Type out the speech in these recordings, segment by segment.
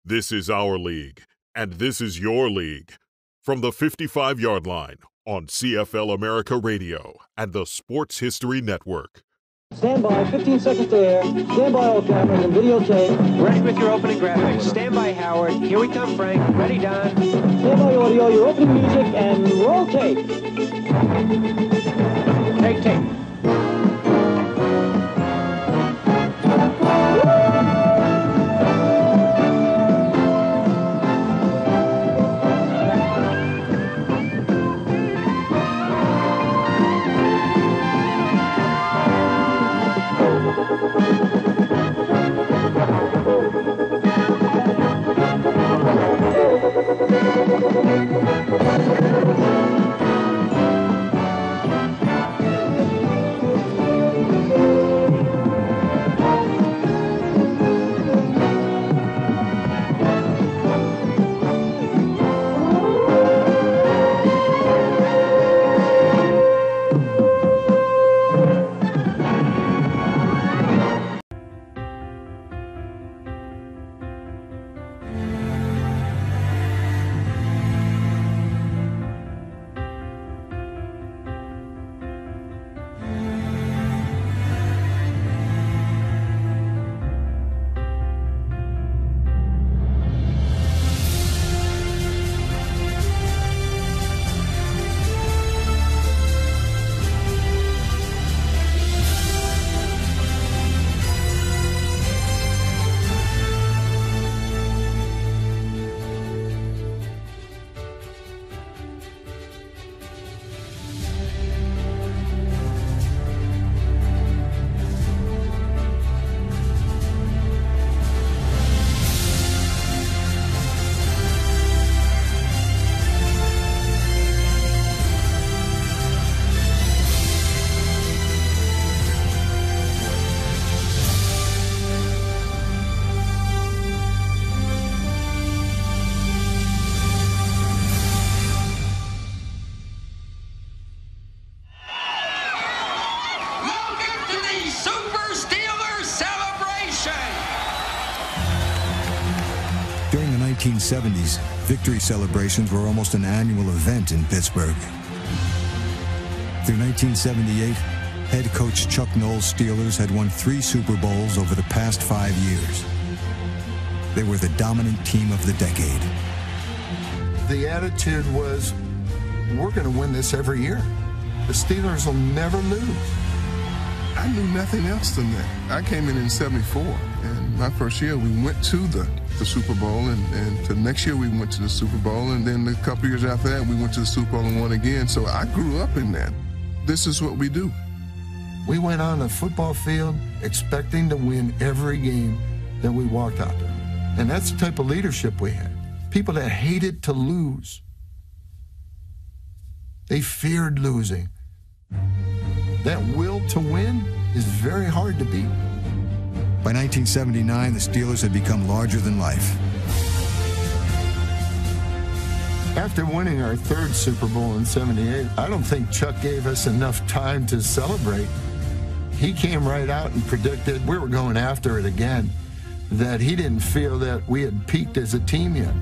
This is our league, and this is your league. From the 55-yard line on CFL America Radio and the Sports History Network. Stand by, 15 seconds to air. Stand by all cameras and videotape. Ready with your opening graphics. Stand by, Howard. Here we come, Frank. Ready, Don. Stand by audio, your opening music, and roll tape. Take tape. During the 1970s, victory celebrations were almost an annual event in Pittsburgh. Through 1978, head coach Chuck Noll's Steelers had won 3 Super Bowls over the past 5 years. They were the dominant team of the decade. The attitude was, we're going to win this every year. The Steelers will never lose. I knew nothing else than that. I came in '74, and my first year we went to the Super Bowl, and the next year we went to the Super Bowl, and then a couple years after that we went to the Super Bowl and won again. So I grew up in that. This is what we do. We went on the football field expecting to win every game that we walked out there. And that's the type of leadership we had. People that hated to lose. They feared losing. That will to win is very hard to beat. By 1979, the Steelers had become larger than life. After winning our 3rd Super Bowl in '78, I don't think Chuck gave us enough time to celebrate. He came right out and predicted we were going after it again, that he didn't feel that we had peaked as a team yet.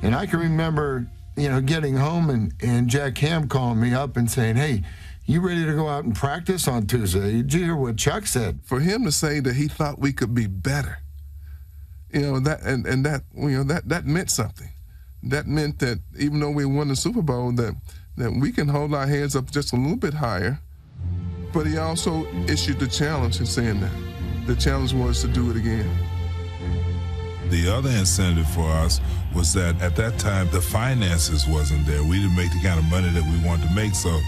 And I can remember, getting home and Jack Ham calling me up and saying, hey, you ready to go out and practice on Tuesday? Did you hear what Chuck said? For him to say that he thought we could be better, that meant something. That meant that even though we won the Super Bowl, that we can hold our heads up just a little bit higher. But he also issued the challenge in saying that. The challenge was to do it again. The other incentive for us was that at that time, the finances wasn't there. We didn't make the kind of money that we wanted to make. So,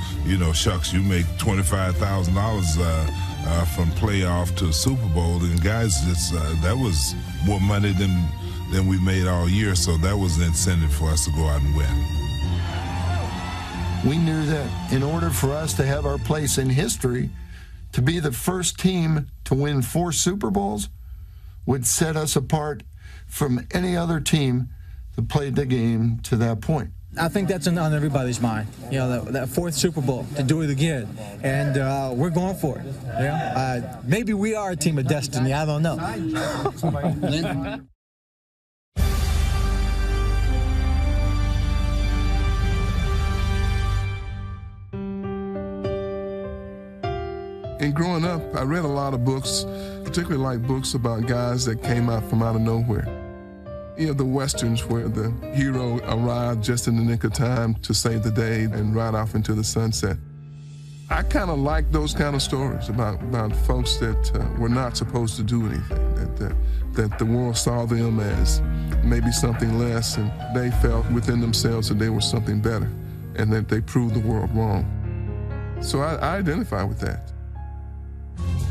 shucks, you make $25,000 from playoff to Super Bowl. And guys, that was more money than we made all year. So that was the incentive for us to go out and win. We knew that in order for us to have our place in history, to be the first team to win 4 Super Bowls would set us apart from any other team that played the game to that point. I think that's on everybody's mind, that 4th Super Bowl, to do it again. And we're going for it. Maybe we are a team of destiny, I don't know. Lynn? And growing up, I read a lot of books, particularly like books about guys that came out from out of nowhere. You know, the Westerns where the hero arrived just in the nick of time to save the day and ride off into the sunset. I kind of like those kind of stories about folks that were not supposed to do anything, that the world saw them as maybe something less, and they felt within themselves that they were something better, and that they proved the world wrong. So I identify with that.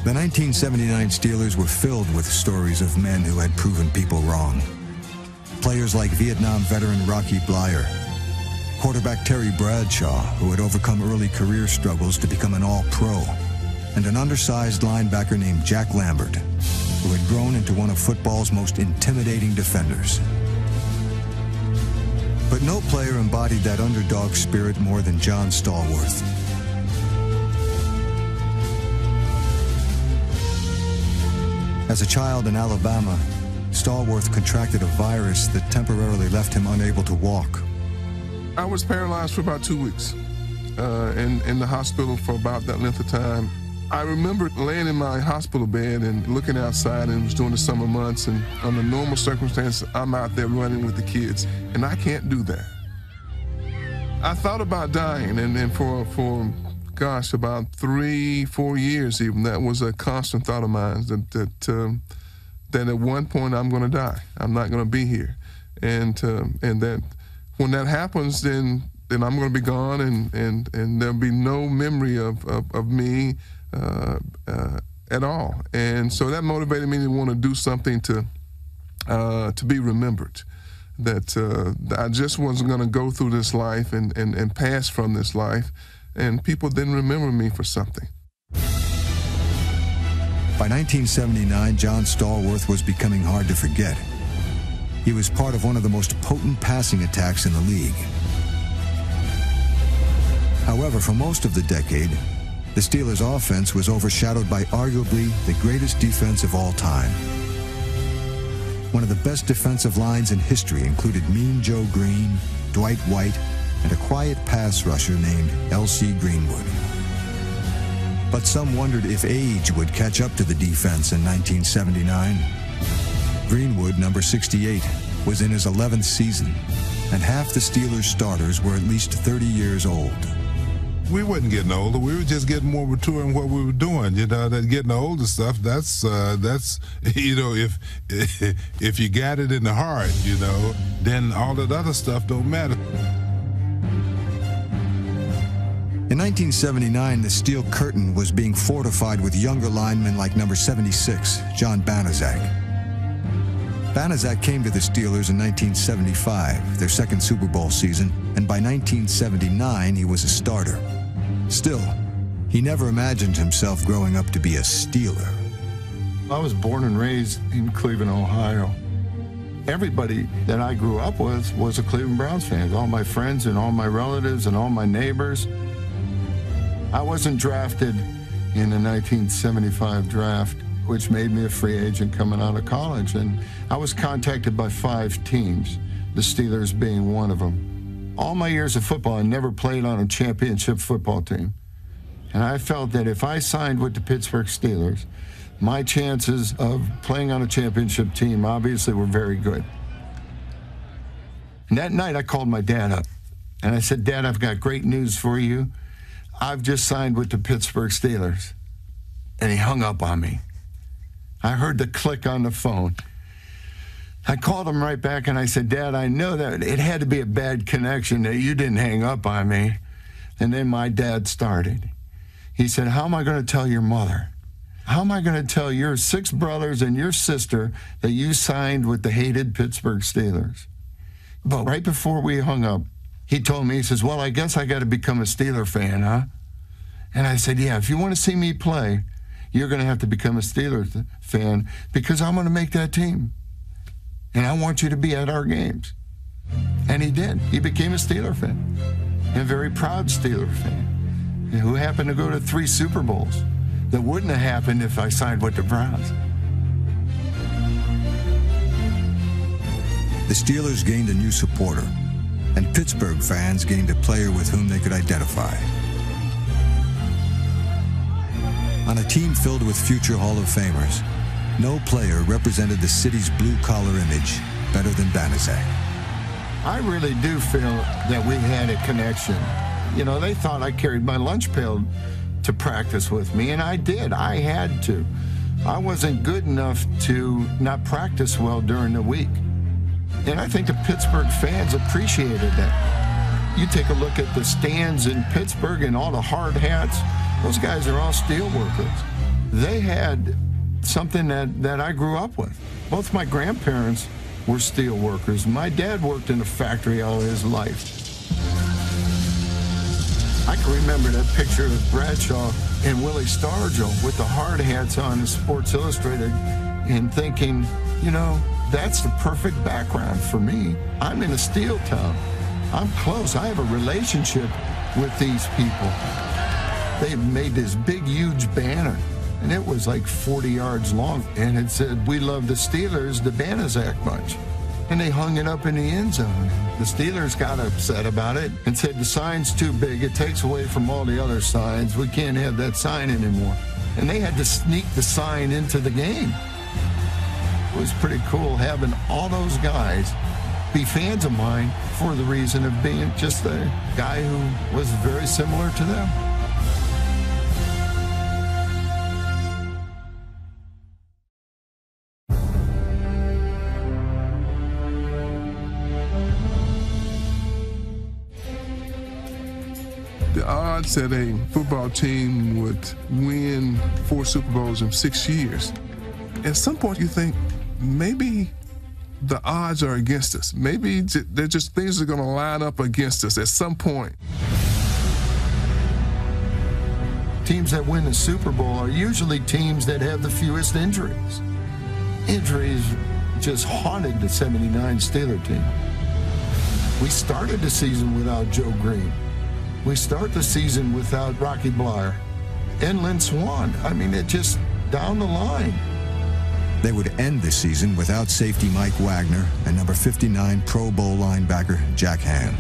The 1979 Steelers were filled with stories of men who had proven people wrong. Players like Vietnam veteran Rocky Blyer, quarterback Terry Bradshaw, who had overcome early career struggles to become an all-pro, and an undersized linebacker named Jack Lambert, who had grown into one of football's most intimidating defenders. But no player embodied that underdog spirit more than John Stallworth. As a child in Alabama, Stallworth contracted a virus that temporarily left him unable to walk. I was paralyzed for about 2 weeks, in the hospital for about that length of time. I remember laying in my hospital bed and looking outside, and it was during the summer months, and under normal circumstances, I'm out there running with the kids, and I can't do that. I thought about dying, and for gosh, about 3-4 years even, that was a constant thought of mine, that at one point I'm going to die. I'm not going to be here. And that when that happens, then I'm going to be gone, and there'll be no memory of me at all. And so that motivated me to want to do something to be remembered. That I just wasn't going to go through this life and pass from this life, and people didn't remember me for something. By 1979, John Stallworth was becoming hard to forget. He was part of one of the most potent passing attacks in the league. However, for most of the decade, the Steelers' offense was overshadowed by arguably the greatest defense of all time. One of the best defensive lines in history included Mean Joe Greene, Dwight White, and a quiet pass rusher named L.C. Greenwood. But some wondered if age would catch up to the defense in 1979. Greenwood, number 68, was in his 11th season, and half the Steelers starters were at least 30 years old. We wasn't getting older. We were just getting more mature in what we were doing. You know, that getting the older stuff, that's you know, if you got it in the heart, you know, then all that other stuff don't matter. In 1979, the steel curtain was being fortified with younger linemen like number 76, John Banaszak. Banaszak came to the Steelers in 1975, their second Super Bowl season, and by 1979, he was a starter. Still, he never imagined himself growing up to be a Steeler. I was born and raised in Cleveland, Ohio. Everybody that I grew up with was a Cleveland Browns fan. All my friends and all my relatives and all my neighbors. I wasn't drafted in the 1975 draft, which made me a free agent coming out of college. And I was contacted by 5 teams, the Steelers being one of them. All my years of football, I never played on a championship football team. And I felt that if I signed with the Pittsburgh Steelers, my chances of playing on a championship team obviously were very good. And that night I called my dad up and I said, "Dad, I've got great news for you. I've just signed with the Pittsburgh Steelers." And he hung up on me. I heard the click on the phone. I called him right back and I said, "Dad, I know that it had to be a bad connection that you didn't hang up on me." And then my dad started. He said, "How am I going to tell your mother? How am I going to tell your 6 brothers and your sister that you signed with the hated Pittsburgh Steelers?" But right before we hung up, he told me, he says, "Well, I guess I got to become a Steeler fan, huh?" And I said, "Yeah, if you want to see me play, you're going to have to become a Steelers fan because I'm going to make that team. And I want you to be at our games." And he did. He became a Steeler fan, and a very proud Steeler fan, who happened to go to 3 Super Bowls that wouldn't have happened if I signed with the Browns. The Steelers gained a new supporter, and Pittsburgh fans gained a player with whom they could identify. On a team filled with future Hall of Famers, no player represented the city's blue-collar image better than Banaszak. I really do feel that we had a connection. You know, they thought I carried my lunch pail to practice with me, and I did. I had to. I wasn't good enough to not practice well during the week. And I think the Pittsburgh fans appreciated that. You take a look at the stands in Pittsburgh and all the hard hats, those guys are all steel workers. They had something that I grew up with. Both my grandparents were steel workers. My dad worked in a factory all his life. I can remember that picture of Bradshaw and Willie Stargell with the hard hats on in Sports Illustrated and thinking, you know, that's the perfect background for me. I'm in a steel town. I'm close. I have a relationship with these people. They made this big, huge banner, and it was like 40 yards long, and it said, "We love the Steelers, the Banaszak bunch." And they hung it up in the end zone. The Steelers got upset about it and said, "The sign's too big. It takes away from all the other signs. We can't have that sign anymore." And they had to sneak the sign into the game. It was pretty cool having all those guys be fans of mine for the reason of being just a guy who was very similar to them. The odds that a football team would win 4 Super Bowls in 6 years, at some point you think maybe the odds are against us. Maybe they're just things are going to line up against us at some point. Teams that win the Super Bowl are usually teams that have the fewest injuries. Injuries just haunted the '79 Steeler team. We started the season without Joe Greene. We start the season without Rocky Bleier and Lynn Swann. I mean, it just down the line. They would end the season without safety Mike Wagner and number 59 Pro Bowl linebacker Jack Ham.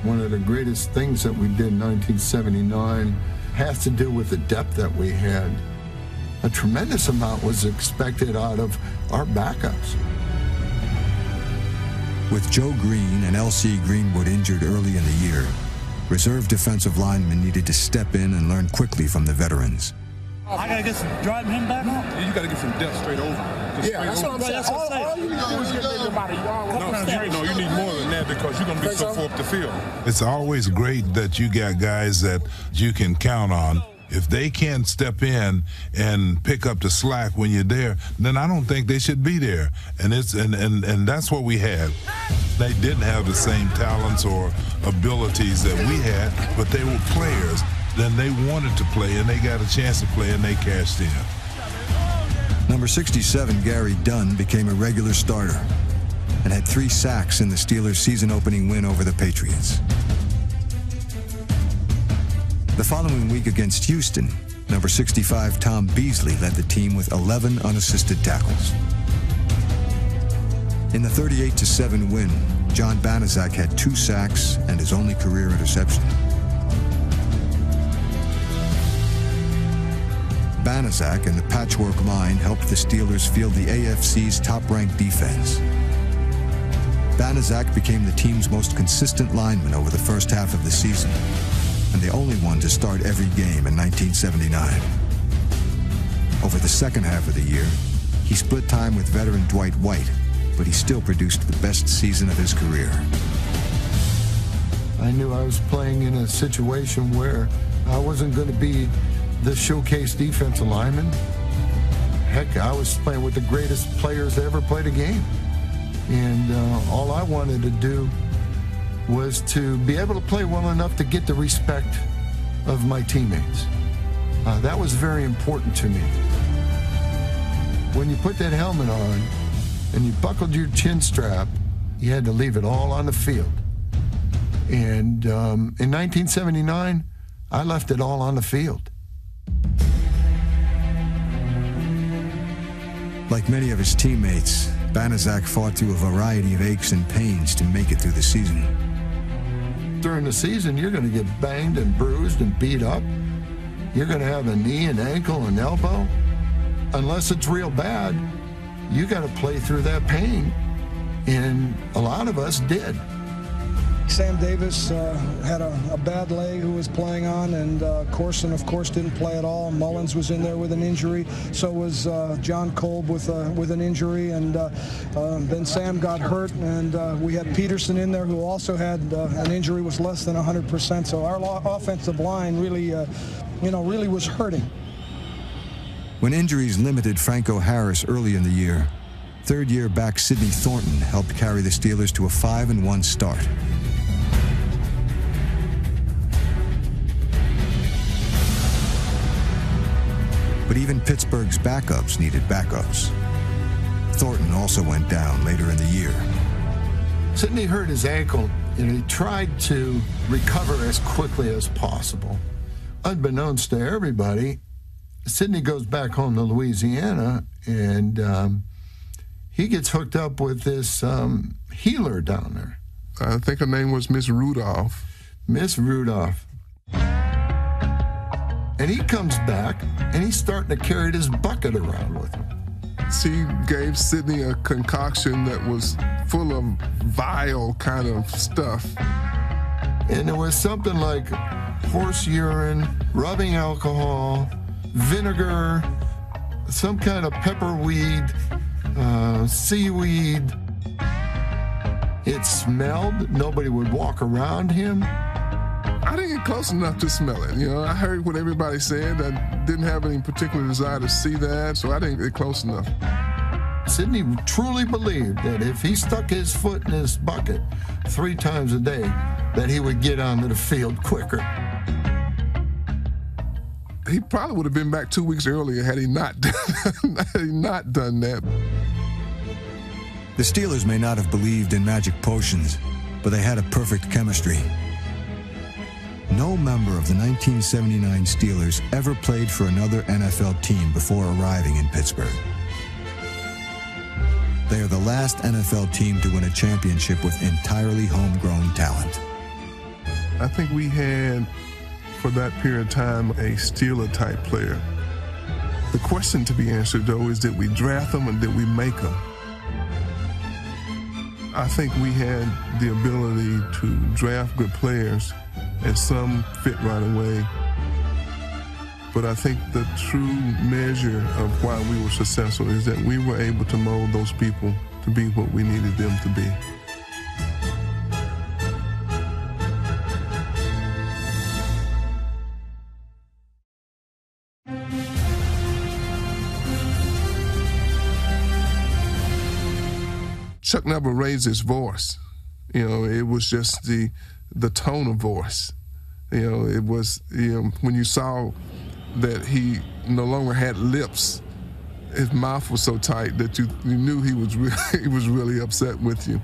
One of the greatest things that we did in 1979 has to do with the depth that we had. A tremendous amount was expected out of our backups. With Joe Greene and L.C. Greenwood injured early in the year, reserve defensive linemen needed to step in and learn quickly from the veterans. I gotta get some driving him back on? You gotta get some depth straight over. That's what I'm saying. All you need to do is get maybe about a yard. No, you need more than that because you're gonna be so far up the field. It's always great that you got guys that you can count on. If they can't step in and pick up the slack when you're there, then I don't think they should be there. And that's what we had. They didn't have the same talents or abilities that we had, but they were players. Then they wanted to play, and they got a chance to play, and they cashed in. Number 67, Gary Dunn, became a regular starter and had 3 sacks in the Steelers' season-opening win over the Patriots. The following week against Houston, number 65, Tom Beasley, led the team with 11 unassisted tackles. In the 38-7 win, John Banaszak had 2 sacks and his only career interception. Banaszak and the patchwork line helped the Steelers field the AFC's top-ranked defense. Banaszak became the team's most consistent lineman over the first half of the season, and the only one to start every game in 1979. Over the second half of the year, he split time with veteran Dwight White, but he still produced the best season of his career. I knew I was playing in a situation where I wasn't going to be the showcase defensive lineman. Heck, I was playing with the greatest players that ever played a game. And all I wanted to do was to be able to play well enough to get the respect of my teammates. That was very important to me. When you put that helmet on and you buckled your chin strap, you had to leave it all on the field. And in 1979, I left it all on the field. Like many of his teammates, Banaszak fought through a variety of aches and pains to make it through the season. During the season, you're going to get banged and bruised and beat up. you're going to have a knee, an ankle, an elbow. Unless it's real bad, you got to play through that pain. And a lot of us did. Sam Davis had a bad leg who was playing on, and Corson, of course, didn't play at all. Mullins was in there with an injury. So was John Kolb with an injury, and then Sam got hurt, and we had Peterson in there who also had an injury, was less than 100%. So our offensive line really, really was hurting. When injuries limited Franco Harris early in the year, third-year back Sidney Thornton helped carry the Steelers to a 5-1 start. But even Pittsburgh's backups needed backups. Thornton also went down later in the year. Sidney hurt his ankle, and he tried to recover as quickly as possible. Unbeknownst to everybody, Sidney goes back home to Louisiana, and he gets hooked up with this healer down there. I think her name was Miss Rudolph. Miss Rudolph. And he comes back, and he's starting to carry this bucket around with him. She gave Sidney a concoction that was full of vile kind of stuff. And it was something like horse urine, rubbing alcohol, vinegar, some kind of pepperweed, seaweed. It smelled. Nobody would walk around him. I didn't get close enough to smell it. I heard what everybody said. I didn't have any particular desire to see that, so I didn't get close enough. Sidney truly believed that if he stuck his foot in this bucket 3 times a day, that he would get onto the field quicker. He probably would have been back 2 weeks earlier had he not done that. The Steelers may not have believed in magic potions, but they had a perfect chemistry. No member of the 1979 Steelers ever played for another NFL team before arriving in Pittsburgh. They are the last NFL team to win a championship with entirely homegrown talent. I think we had, for that period of time, a Steeler-type player. The question to be answered, though, is did we draft them or did we make them? I think we had the ability to draft good players, and some fit right away. But I think the true measure of why we were successful is that we were able to mold those people to be what we needed them to be. Chuck never raised his voice. It was just the tone of voice. It was, when you saw that he no longer had lips, his mouth was so tight that you knew he was really upset with you.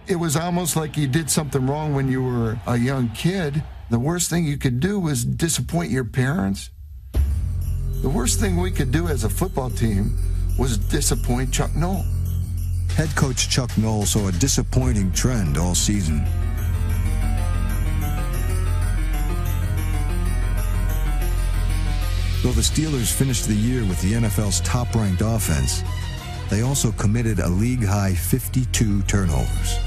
It was almost like you did something wrong when you were a young kid. The worst thing you could do was disappoint your parents. The worst thing we could do as a football team was disappoint Chuck Noll. Head coach Chuck Noll saw a disappointing trend all season. Though the Steelers finished the year with the NFL's top-ranked offense, they also committed a league-high 52 turnovers.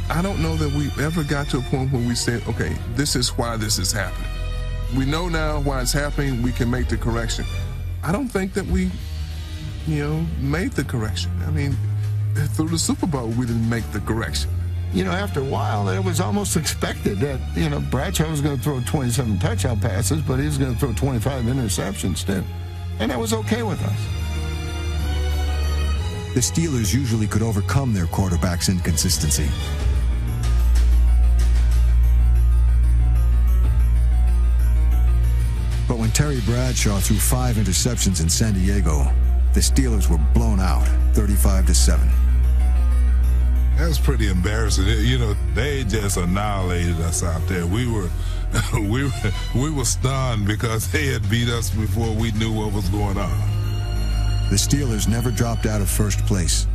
I don't know that we ever got to a point where we said, okay, this is why this is happening. We know now why it's happening, we can make the correction. I don't think that we, made the correction. I mean, through the Super Bowl, we didn't make the correction. After a while, it was almost expected that, Bradshaw was going to throw 27 touchdown passes, but he was going to throw 25 interceptions too. And that was okay with us. The Steelers usually could overcome their quarterback's inconsistency. But when Terry Bradshaw threw 5 interceptions in San Diego, the Steelers were blown out, 35-7. That was pretty embarrassing. They just annihilated us out there. We were stunned because they had beat us before we knew what was going on. The Steelers never dropped out of first place,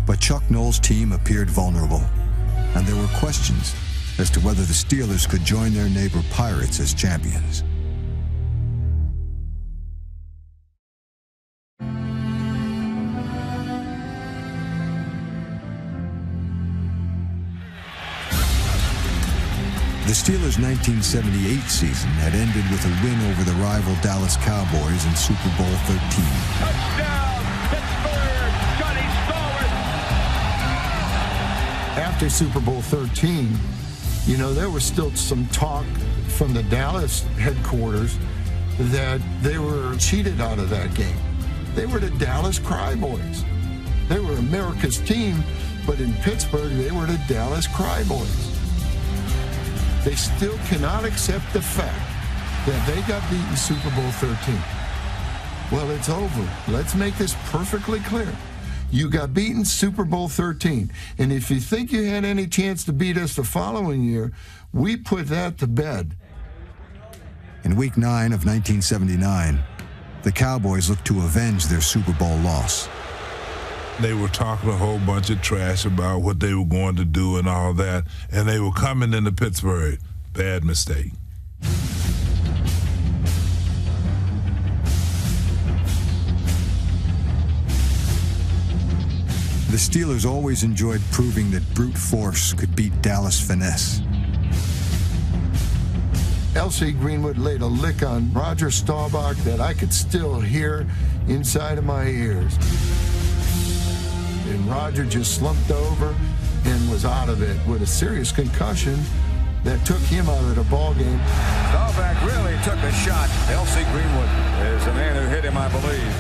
but Chuck Noll's team appeared vulnerable, and there were questions as to whether the Steelers could join their neighbor Pirates as champions. The Steelers' 1978 season had ended with a win over the rival Dallas Cowboys in Super Bowl XIII. Touchdown, Pittsburgh, Johnny Stallworth. After Super Bowl XIII, you know, there was still some talk from the Dallas headquarters that they were cheated out of that game. They were the Dallas Cryboys. They were America's team, but in Pittsburgh, they were the Dallas Cryboys. They still cannot accept the fact that they got beaten Super Bowl XIII. Well, it's over. Let's make this perfectly clear. You got beaten Super Bowl XIII, and if you think you had any chance to beat us the following year, we put that to bed. In Week 9 of 1979, the Cowboys looked to avenge their Super Bowl loss. They were talking a whole bunch of trash about what they were going to do and all that, and they were coming into Pittsburgh. Bad mistake. The Steelers always enjoyed proving that brute force could beat Dallas finesse. L.C. Greenwood laid a lick on Roger Staubach that I could still hear inside of my ears. And Roger just slumped over and was out of it with a serious concussion that took him out of the ball game. Staubach really took a shot. L.C. Greenwood is the man who hit him, I believe.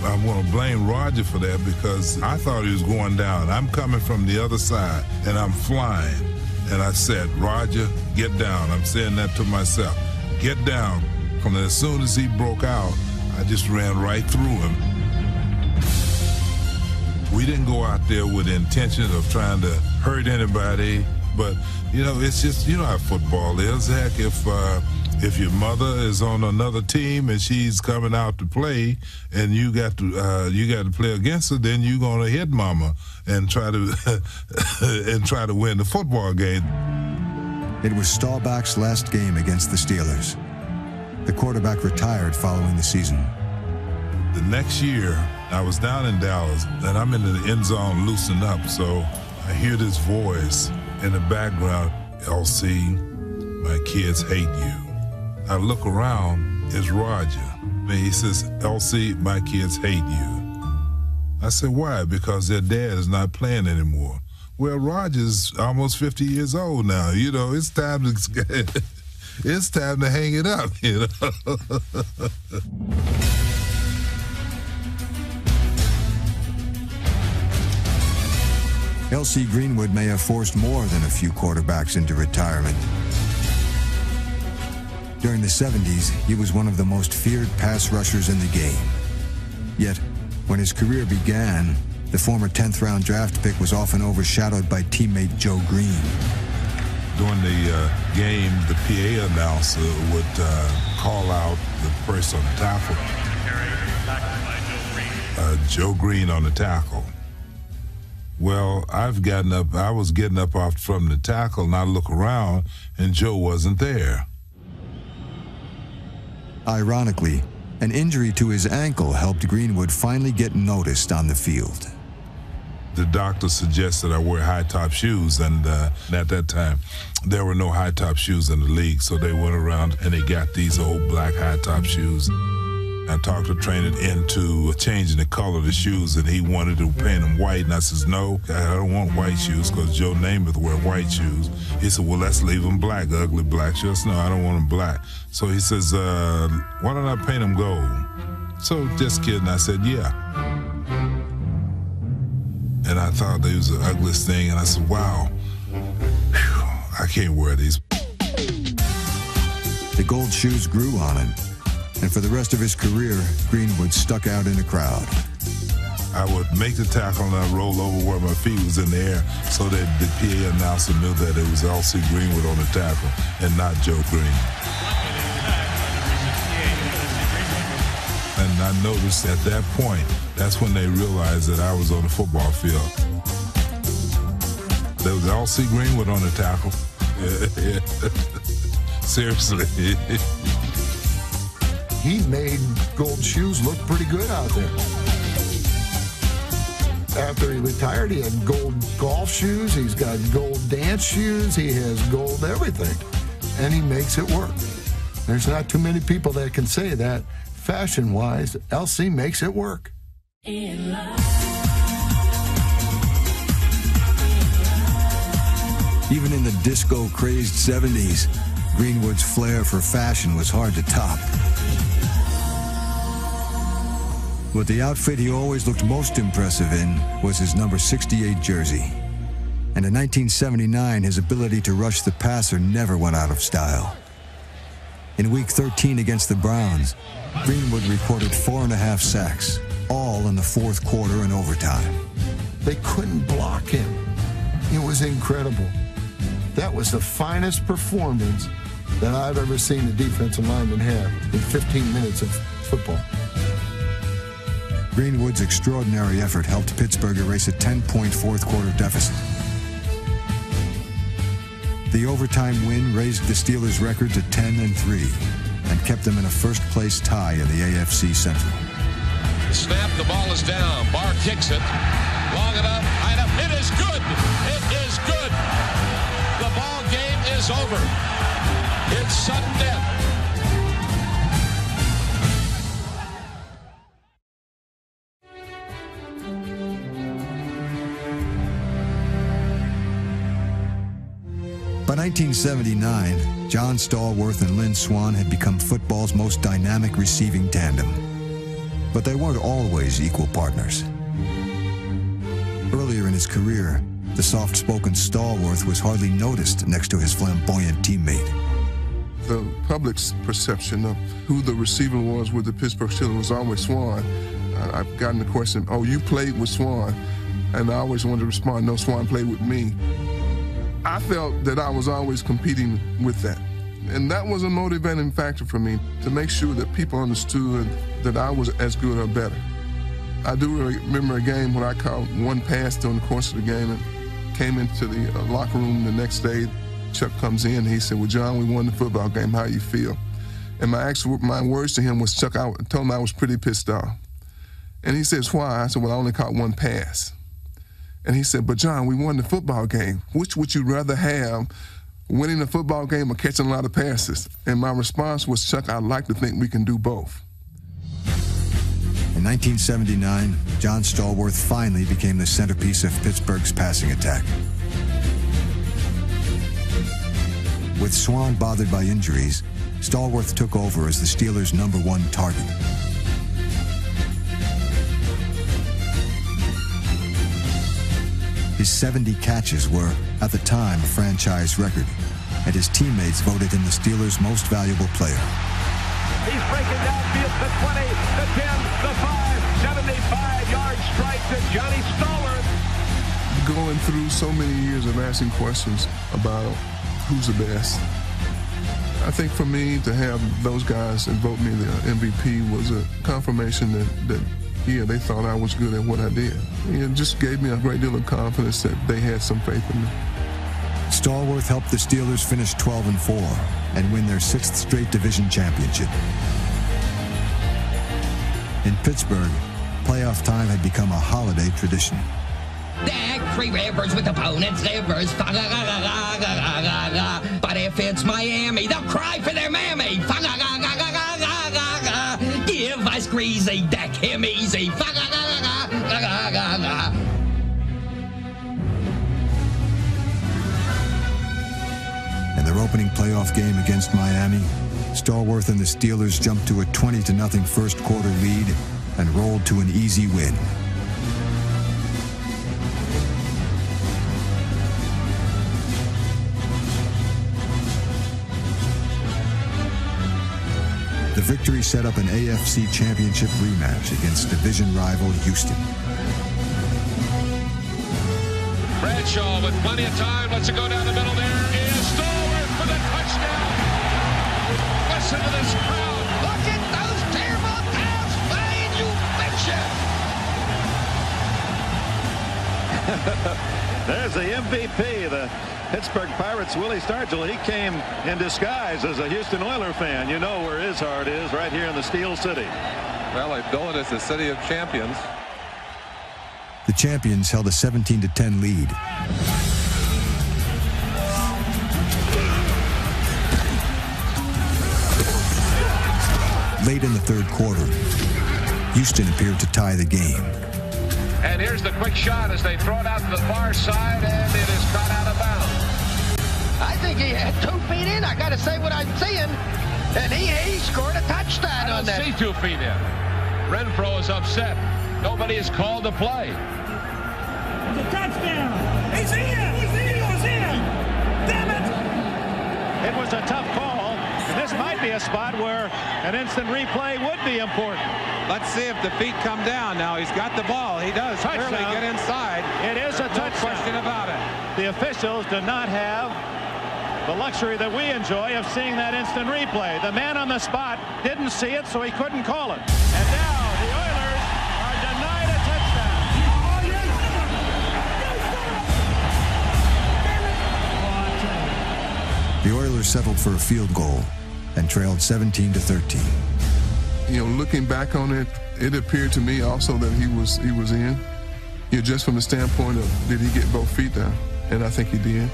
I'm going to blame Roger for that because I thought he was going down. I'm coming from the other side, and I'm flying. And I said, Roger, get down. I'm saying that to myself. Get down. And as soon as he broke out, I just ran right through him. We didn't go out there with the intention of trying to hurt anybody, but, you know, it's just, you know how football is. Heck, if your mother is on another team and she's coming out to play and you got to play against her, then you're going to hit mama and try to win the football game. It was Staubach's last game against the Steelers. The quarterback retired following the season. The next year, I was down in Dallas, and I'm in the end zone loosening up, so I hear this voice in the background, LC, my kids hate you. I look around, it's Roger. And he says, LC, my kids hate you. I said, why? Because their dad is not playing anymore. Well, Roger's almost 50 years old now. You know, it's time to hang it up, you know. L.C. Greenwood may have forced more than a few quarterbacks into retirement. During the 70s, he was one of the most feared pass rushers in the game. Yet, when his career began, the former 10th-round draft pick was often overshadowed by teammate Joe Greene. During the game, the PA announcer would call out the person on the tackle. Joe Greene on the tackle. Well, I was getting up off from the tackle, and I look around, and Joe wasn't there. Ironically, an injury to his ankle helped Greenwood finally get noticed on the field. The doctor suggested I wear high-top shoes, and at that time, there were no high-top shoes in the league, so they went around and they got these old black high-top shoes. I talked the trainer into changing the color of the shoes, and he wanted to paint them white, and I says, no, I don't want white shoes because Joe Namath wear white shoes. He said, well, let's leave them black, ugly black shoes. No, I don't want them black. So he says, why don't I paint them gold? So just kidding, I said, yeah. And I thought they was the ugliest thing, and I said, wow, whew, I can't wear these. The gold shoes grew on him, and for the rest of his career, Greenwood stuck out in the crowd. I would make the tackle and I'd roll over where my feet was in the air so that the PA announcer knew that it was L.C. Greenwood on the tackle and not Joe Greene. And I noticed at that point, that's when they realized that I was on the football field. There was L.C. Greenwood on the tackle. Seriously. He made gold shoes look pretty good out there. After he retired, he had gold golf shoes, he's got gold dance shoes, he has gold everything, and he makes it work. There's not too many people that can say that. Fashion-wise, LC makes it work. Even in the disco-crazed 70s, Greenwood's flair for fashion was hard to top. But the outfit he always looked most impressive in was his number 68 jersey. And in 1979, his ability to rush the passer never went out of style. In Week 13 against the Browns, Greenwood recorded 4.5 sacks, all in the fourth quarter and overtime. They couldn't block him. It was incredible. That was the finest performance that I've ever seen a defensive lineman have in 15 minutes of football. Greenwood's extraordinary effort helped Pittsburgh erase a 10-point fourth-quarter deficit. The overtime win raised the Steelers' record to 10-3 and kept them in a first-place tie in the AFC Central. Snap, the ball is down. Barr kicks it. Long enough, high enough. It is good. It is good. The ball game is over. It's sudden death. By 1979, John Stallworth and Lynn Swann had become football's most dynamic receiving tandem. But they weren't always equal partners. Earlier in his career, the soft-spoken Stallworth was hardly noticed next to his flamboyant teammate. The public's perception of who the receiver was with the Pittsburgh Steelers was always Swann. I've gotten the question, oh, you played with Swann? And I always wanted to respond, no, Swann played with me. I felt that I was always competing with that. And that was a motivating factor for me, to make sure that people understood that I was as good or better. I do remember a game when I caught one pass during the course of the game and came into the locker room the next day. Chuck comes in, he said, well, John, we won the football game, how you feel? And my words to him was, Chuck, I told him I was pretty pissed off. And he says, why? I said, well, I only caught one pass. And he said, but John, we won the football game. Which would you rather have, winning the football game or catching a lot of passes? And my response was, Chuck, I'd like to think we can do both. In 1979, John Stallworth finally became the centerpiece of Pittsburgh's passing attack. With Swann bothered by injuries, Stallworth took over as the Steelers' #1 target. His 70 catches were, at the time, a franchise record, and his teammates voted him the Steelers' most valuable player. He's breaking downfield, the 20, the 10, the 5, 75-yard strike to Johnny Stallworth. Going through so many years of asking questions about who's the best, I think for me to have those guys and vote me the MVP was a confirmation that yeah, they thought I was good at what I did. It just gave me a great deal of confidence that they had some faith in me. Stallworth helped the Steelers finish 12-4 and win their 6th straight division championship. In Pittsburgh, playoff time had become a holiday tradition. Deck Three Rivers with opponents' livers. But if it's Miami, they'll cry for their mammy. Give us greasy, deck him easy. In their opening playoff game against Miami, Stallworth and the Steelers jumped to a 20-0 first quarter lead and rolled to an easy win. The victory set up an AFC Championship rematch against division rival Houston. Bradshaw with plenty of time. Let's go down the middle. There is Stallworth for the touchdown. Listen to this crowd. Look at those terrible calves flying, you betcha. There's the MVP, the Pittsburgh Pirates' Willie Stargell. He came in disguise as a Houston Oilers fan. You know where his heart is, right here in the Steel City. Well, I know it as the city of champions. the champions held a 17-10 lead. Late in the third quarter, Houston appeared to tie the game. And here's the quick shot as they throw it out to the far side, and it is caught out of bounds. I think he had 2 feet in. I got to say what I'm seeing. And he scored a touchdown on that. I don't see 2 feet in. Renfro is upset. Nobody is called to play. It's a touchdown. He's in. He was in. Damn it. It was a tough call. And this might be a spot where an instant replay would be important. Let's see if the feet come down. Now he's got the ball. He does clearly get inside. It is a touchdown. No question about it. The officials do not have the luxury that we enjoy of seeing that instant replay. The man on the spot didn't see it, so he couldn't call it. And now the Oilers are denied a touchdown. The Oilers settled for a field goal and trailed 17-13. You know, looking back on it, it appeared to me also that he was in. You know, just from the standpoint of did he get both feet down? And I think he did.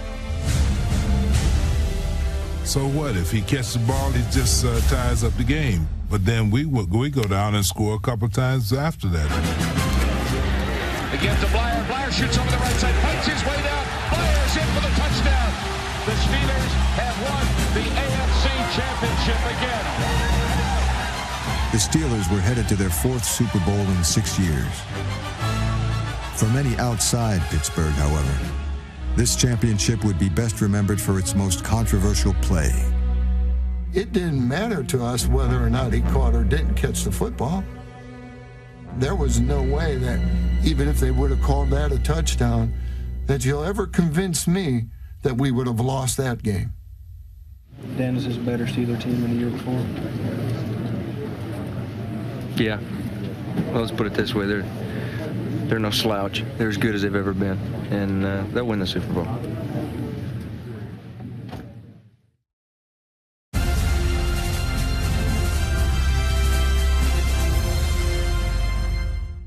So what? If he catches the ball, he just ties up the game. But then we go down and score a couple times after that. Again to Blyer. Blyer shoots over the right side, fights his way down. Blyer's in for the touchdown. The Steelers have won the AFC Championship again. The Steelers were headed to their 4th Super Bowl in 6 years. For many outside Pittsburgh, however, this championship would be best remembered for its most controversial play. It didn't matter to us whether or not he caught or didn't catch the football. There was no way that, even if they would have called that a touchdown, that you'll ever convince me that we would have lost that game. Dan, is this a better Steeler team than the year before? Yeah. Well, let's put it this way. They're no slouch. They're as good as they've ever been. And they'll win the Super Bowl.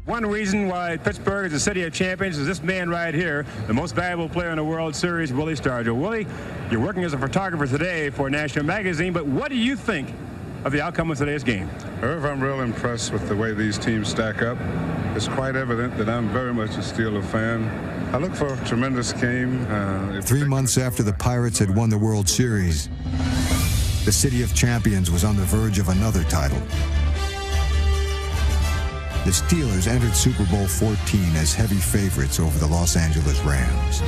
One reason why Pittsburgh is the city of champions is this man right here, the most valuable player in the World Series, Willie Stargell. Willie, you're working as a photographer today for a national magazine, but what do you think of the outcome of today's game? Irv, I'm real impressed with the way these teams stack up. It's quite evident that I'm very much a Steeler fan. I look for a tremendous game. 3 months after the Pirates had won the World Series, the city of champions was on the verge of another title. The Steelers entered Super Bowl XIV as heavy favorites over the Los Angeles Rams.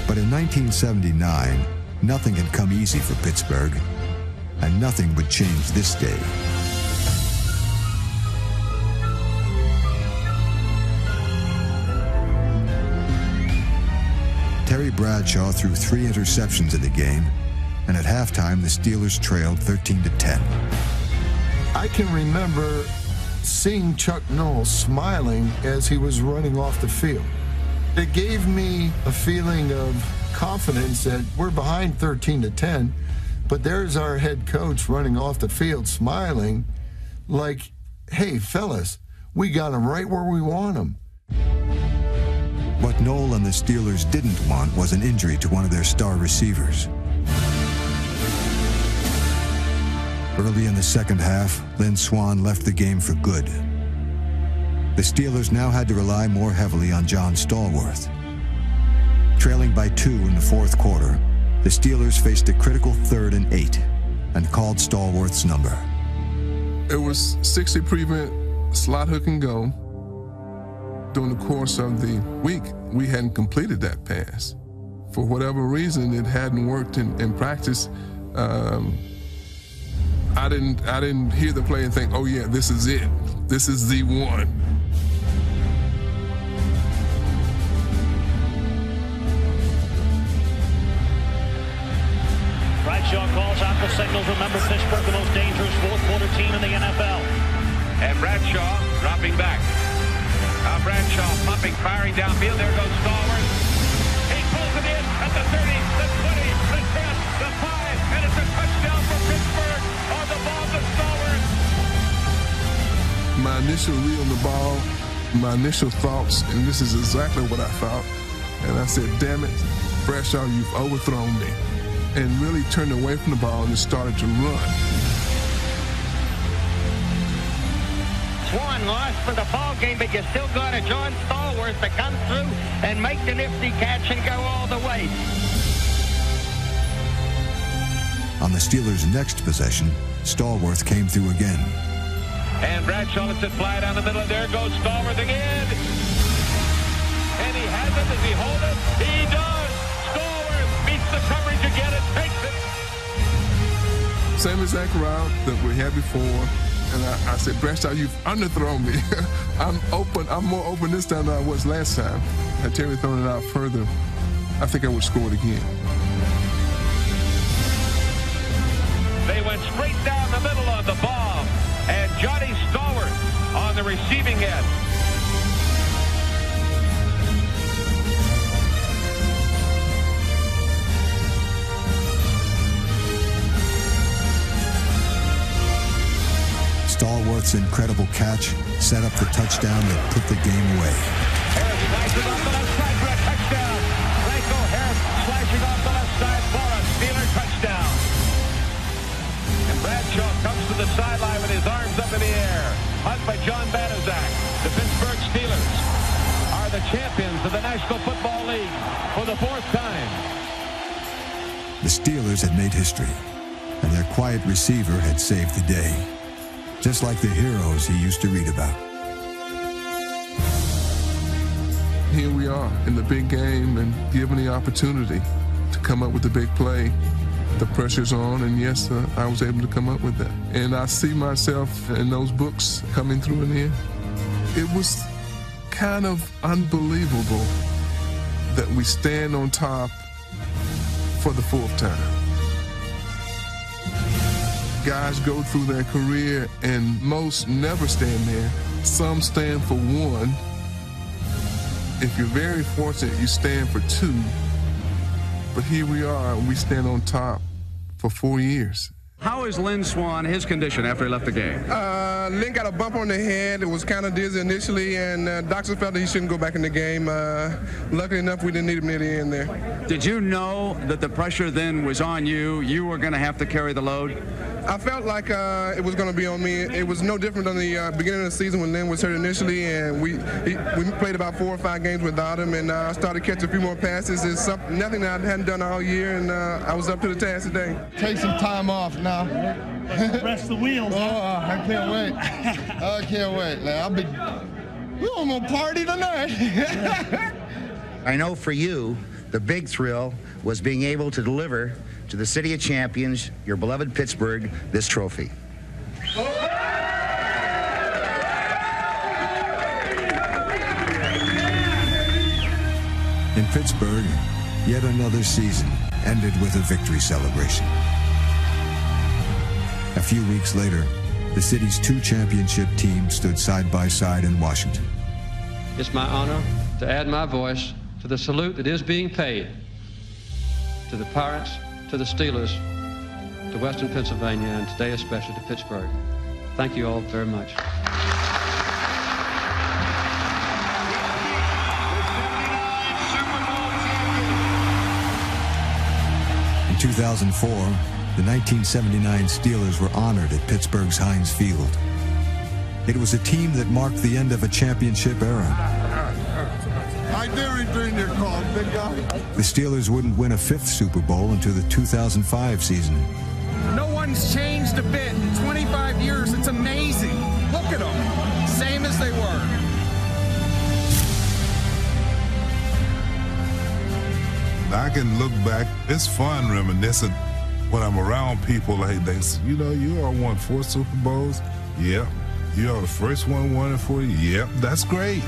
But in 1979, nothing had come easy for Pittsburgh, and nothing would change this day. Terry Bradshaw threw 3 interceptions in the game, and at halftime, the Steelers trailed 13-10. I can remember seeing Chuck Noll smiling as he was running off the field. It gave me a feeling of confidence that we're behind 13-10, but there's our head coach running off the field smiling like, hey, fellas, we got him right where we want him. What Noll and the Steelers didn't want was an injury to one of their star receivers. Early in the second half, Lynn Swann left the game for good. The Steelers now had to rely more heavily on John Stallworth. Trailing by 2 in the fourth quarter, the Steelers faced a critical 3rd and 8 and called Stallworth's number. It was 60 prevent, slot hook and go. During the course of the week, we hadn't completed that pass. For whatever reason, it hadn't worked in practice. I didn't hear the play and think, oh yeah, this is it. This is the one. Bradshaw calls out the signals. Remember, Pittsburgh, the most dangerous fourth-quarter team in the NFL. And Bradshaw dropping back. Bradshaw pumping, firing downfield. There goes Stallworth. He pulls it in at the 30, the 20, the 10, the 5, and it's a touchdown for Pittsburgh on the ball to Stallworth. My initial read on the ball My initial thoughts, and this is exactly what I thought, and I said, damn it, Bradshaw, you've overthrown me. And really turned away from the ball and started to run. Swann lost for the ball game, but you still got a John Stallworth to come through and make the nifty catch and go all the way. On the Steelers' next possession, Stallworth came through again. And Bradshaw lets it fly down the middle, and there goes Stallworth again. And he has it. Does he hold it? He does. Stallworth beats the coverage again and takes it. Same exact route that we had before. And I said, Bradshaw, you've underthrown me. I'm open. I'm more open this time than I was last time. Had Terry thrown it out further, I think I would score it again. They went straight down the middle of the ball, and Johnny Stallworth on the receiving end. Stallworth's incredible catch set up the touchdown that put the game away. Harris slices off the left side for a touchdown. Franco Harris slashing off the left side for a Steeler touchdown. And Bradshaw comes to the sideline with his arms up in the air. Hugged by John Banaszak. The Pittsburgh Steelers are the champions of the National Football League for the 4th time. The Steelers had made history, and their quiet receiver had saved the day. Just like the heroes he used to read about. Here we are in the big game and given the opportunity to come up with the big play. The pressure's on, and yes, I was able to come up with that. And I see myself in those books coming through in here. It was kind of unbelievable that we stand on top for the 4th time. Guys go through their career and most never stand there. Some stand for 1. If you're very fortunate, you stand for 2. But here we are, and we stand on top for 4 years. How is Lynn Swann, his condition after he left the game? Lynn got a bump on the head. It was kind of dizzy initially, and doctors felt that he shouldn't go back in the game. Luckily enough, we didn't need him near the end there. Did you know that the pressure then was on you? You were going to have to carry the load? I felt like it was going to be on me. It was no different than the beginning of the season when Lynn was hurt initially, and we played about 4 or 5 games without him, and I started catching a few more passes. It's nothing that I hadn't done all year, and I was up to the task today. Take some time off now. Rest the wheels. Oh, I can't wait. I can't wait. Now, we're gonna party tonight. I know for you, the big thrill was being able to deliver to the city of champions, your beloved Pittsburgh, this trophy. In Pittsburgh, yet another season ended with a victory celebration. A few weeks later, the city's 2 championship teams stood side by side in Washington. It's my honor to add my voice to the salute that is being paid to the Pirates, to the Steelers, to Western Pennsylvania, and today especially to Pittsburgh. Thank you all very much. In 2004, the 1979 Steelers were honored at Pittsburgh's Heinz Field. It was a team that marked the end of a championship era. I did return your call, big guy. The Steelers wouldn't win a 5th Super Bowl until the 2005 season. No one's changed a bit in 25 years. It's amazing. Look at them. Same as they were. I can look back. It's fun reminiscing when I'm around people like this. You know, you all won 4 Super Bowls. Yep. You are the first one won it for you. Yep, that's great.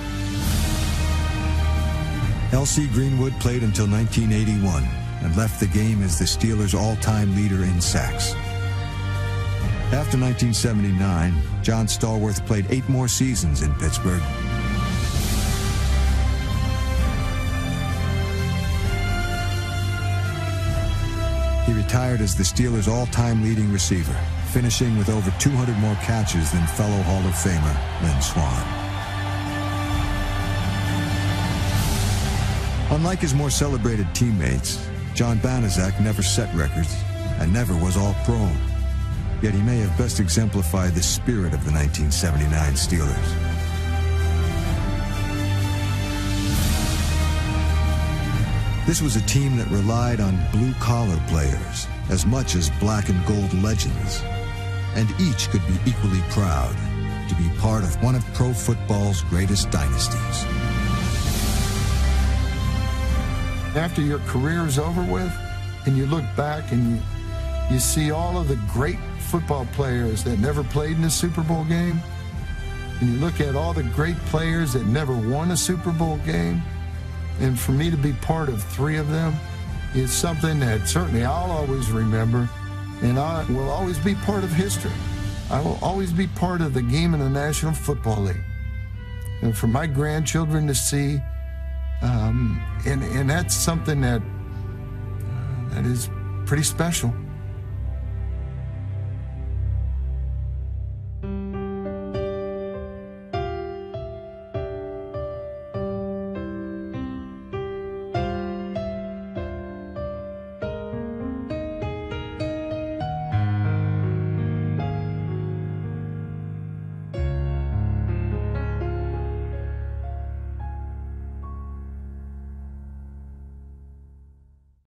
L.C. Greenwood played until 1981 and left the game as the Steelers' all-time leader in sacks. After 1979, John Stallworth played 8 more seasons in Pittsburgh. He retired as the Steelers' all-time leading receiver, finishing with over 200 more catches than fellow Hall of Famer Lynn Swann. Unlike his more celebrated teammates, John Banaszak never set records and never was all-pro. Yet he may have best exemplified the spirit of the 1979 Steelers. This was a team that relied on blue-collar players as much as black and gold legends, and each could be equally proud to be part of one of pro football's greatest dynasties. After your career is over with, and you look back and you see all of the great football players that never played in a Super Bowl game, and you look at all the great players that never won a Super Bowl game, and for me to be part of 3 of them is something that certainly I'll always remember, and I will always be part of history. I will always be part of the game in the National Football League. And for my grandchildren to see, and that's something that is pretty special.